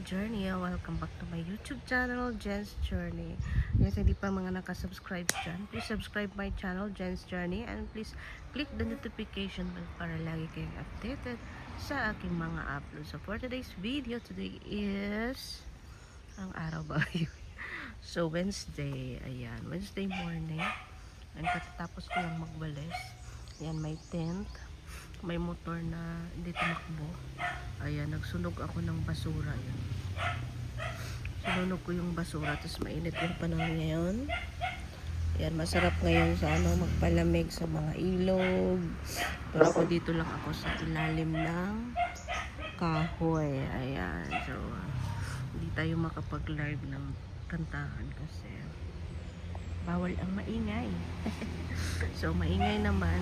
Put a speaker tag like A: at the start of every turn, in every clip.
A: Journey, welcome back to my YouTube channel, Jen's Journey. Yes, hindi pa mga nakasubscribe dyan, please subscribe my channel, Jen's Journey, and please click the notification bell para lagi kayong updated sa aking mga uploads. So for today's video, today is ang araw ba yun? So Wednesday, ayan, Wednesday morning, and katatapos ko lang magwalis. Ayan, may tent, may motor na hindi tumakbo. Ayan, nagsunog ako ng basura. Ayan. Sinunog ko yung basura, tapos mainit yung panahon ngayon. Ayan, masarap ngayon sa magpalamig sa mga ilog. Pero ako dito lang ako sa ilalim ng kahoy. Ayan, so hindi tayo makapag-live ng kantahan kasi bawal ang maingay. So maingay naman.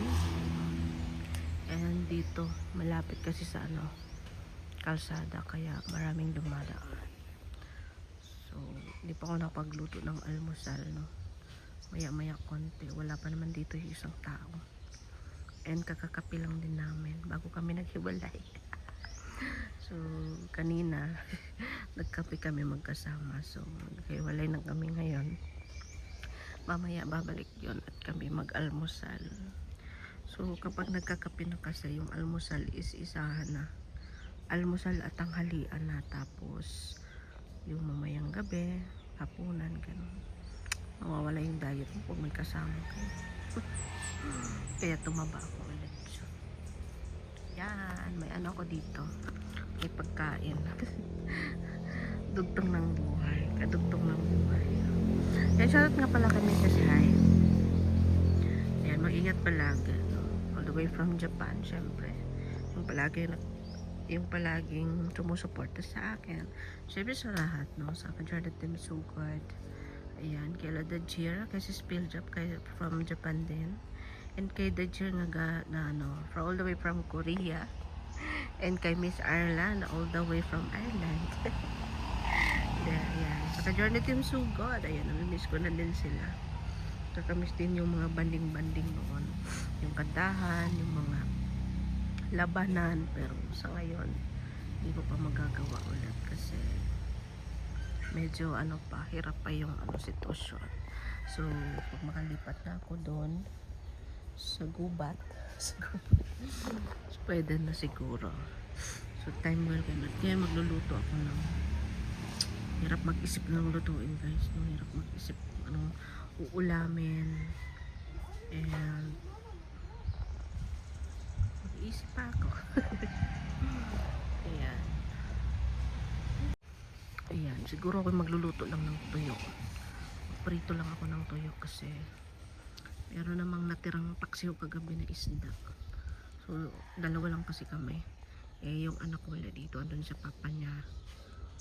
A: And dito, malapit kasi sa kalsada, kaya maraming dumadaan. So, hindi pa ako nakapagluto ng almusal, no? Maya-maya konti. Wala pa naman dito yung isang tao. And kakakapi lang din namin bago kami naghiwalay. So, kanina, nagkape kami magkasama. So, naghiwalay na kami ngayon. Mamaya babalik yon at kami mag-almusal. So, kapag nagkakape na kasi, yung almusal is isahan na. Almusal at tanghalian na. Tapos, yung mamayang gabi, hapunan, gano'n. Mawawala yung diet mo kung may kasama kayo. Kaya tumaba ako ulit. So, yan, may ako dito. May pagkain. Dugtong ng buhay. Kadugtong ng buhay. Yan, shoutout nga pala kami sa hi. Yan, mag-ingat palagi. All the way from Japan, syempre. Yung palaging sumusuporta sa akin. Syempre sa lahat, no? Sa Kajarda Team Sugod. Ayan, kay La Dajir, kay Sis Piljap, from Japan din. And kay Dajir na from all the way from Korea. And kay Miss Arla na all the way from Ireland. Ayan. Sa Kajarda Team Sugod, ayan, namimiss ko na din sila. Kakamiss din yung mga banding-banding noon. Yung kantahan, yung mga labanan, pero sa ngayon hindi ko pa magagawa ulit kasi medyo hirap pa yung sitwasyon. So pag makalipat na ako doon sa gubat, so, pwede na siguro. So time will come. Kaya magluluto ako ng hirap mag-isip ng lutuin, guys, no? Hirap mag-isip anong uulamin, and mag-iisip pa ako. Ayan, siguro ako magluluto lang ng tuyo. Prito lang ako ng tuyo kasi meron namang natirang paksiw kagabi na isda. So, dalawa lang kasi kami. Yung anak ko wala dito, andun sa papa niya.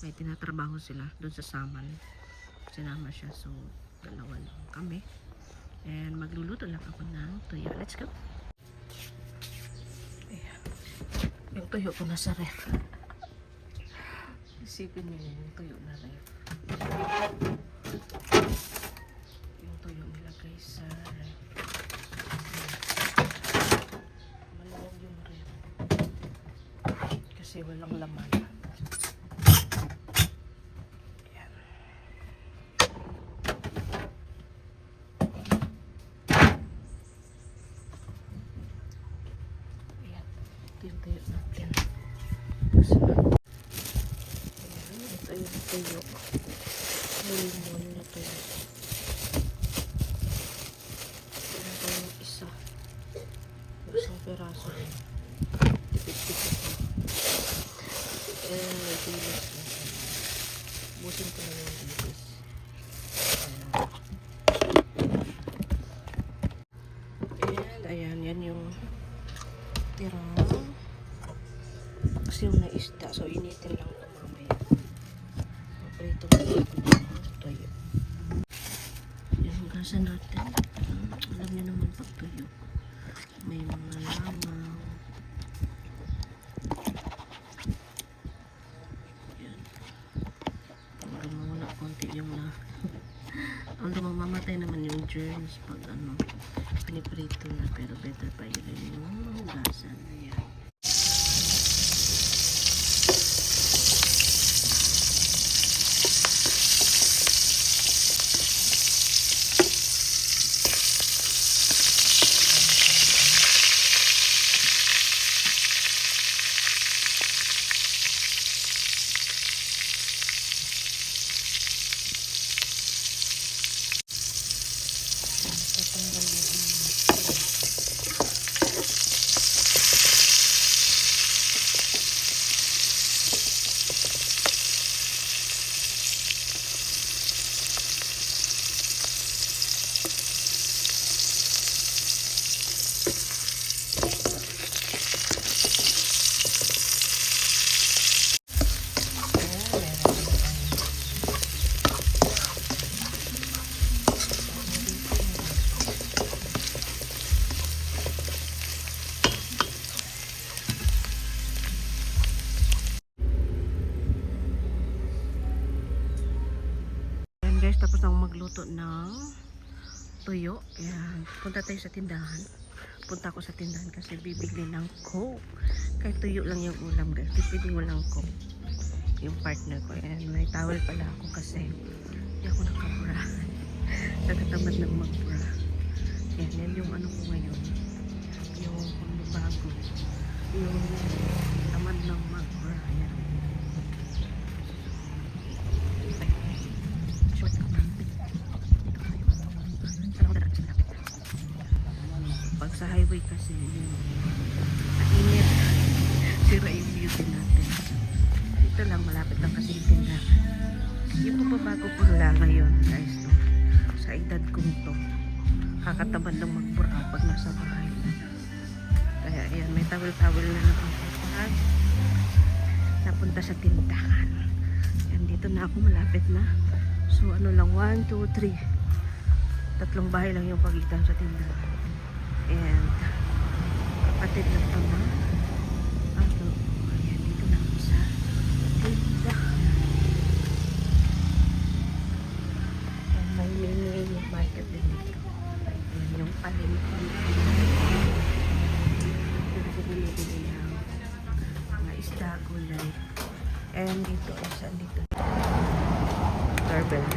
A: May tinatrabaho sila doon sa Saman. Sinama siya, so dalawa lang kami. And magluluto lang ako ng tuyo. Let's go! Ayan. Yung tuyo ko nasa ref. Isipin niyo yung tuyo na ref. Yung tuyo nilagay sa ref. Malamig yung ref. Kasi walang laman. Ayan. Ayan. Ito yung tuyo natin. Ito yung tuyo. Limon na tuyo. Ito yung isa. Isang peraso. Tipid-tipid na. May dilis na siya. Busin ko na yung dilis. And ayan, yan yung tirang paksiw na isda. So initin lang ito mamaya. Prito mo yung tuyo. Yung gasa natin, alam niyo naman pag tuyo may mga lamang. Yan. Hanggang mawala konti yung although mamamatay naman yung germs pag piniprito na, pero better pa yun yung mahugasan. Ayan. guys, tapos na akong magluto ng tuyo. Ayan, punta tayo sa tindahan. Punta ako sa tindahan kasi bibili ng coke. Kahit tuyo lang yung ulam guys, pipili mo lang coke. Yung partner ko. Ayan, may towel pala ako kasi hindi ako nakabura. Nagtatamad ng magbura. Ayan, yan yung ano ko ngayon. Yung bago. Yung tamad ng magbura. Ayan. Short ako lang. Saan ako dadaan sa lapit? Pag sa highway kasi mainit. Sira yung beauty natin. Ito lang, malapit lang kasi yung tindahan. Yung papabago ko lang ngayon guys, no? Sa edad kong to, kakatamad ng magbura pag nasa bahay. Kaya ayan, may tawel-tawel na lang ako pag napunta sa tindahan. Ayan, dito na ako, malapit na. So ano lang, 1, 2, 3, tatlong bahay lang yung pagitan sa tindahan. And kapatid ng tama. Ato, ayan, dito na ako sa tindahan. And may mini market din dito. Ayan yung palengke. Dito ko binibili ng mga isda, gulay. And dito is dito. Doorbell.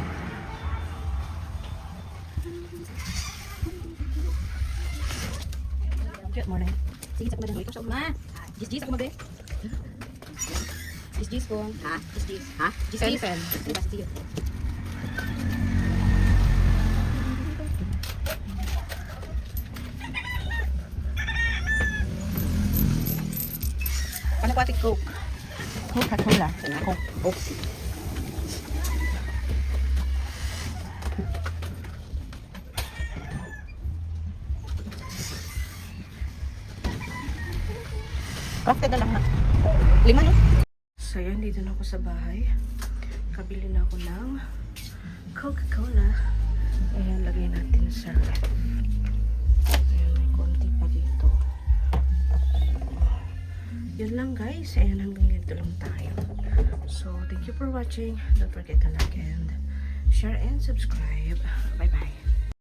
A: Good morning.
B: Sige, sa kumadan. Ito sa uma. Jis ako mabe. Jis po. Ha? Jis. Ha? Jis.
A: Pen.
B: Diba, sige.
A: Ano ko ating coke? Coke at hula.
B: Coke. Coke.
A: Crafted na lang na.
B: 5 no?
A: So yan, dito na ako sa bahay. Kabili na ako ng Coca-Cola. Ayan, lagay natin sa ref. Ayan, may konti pa dito. Yun lang guys. Ayan, hanggang dito lang tayo. So, thank you for watching. Don't forget to like and share and subscribe. Bye-bye.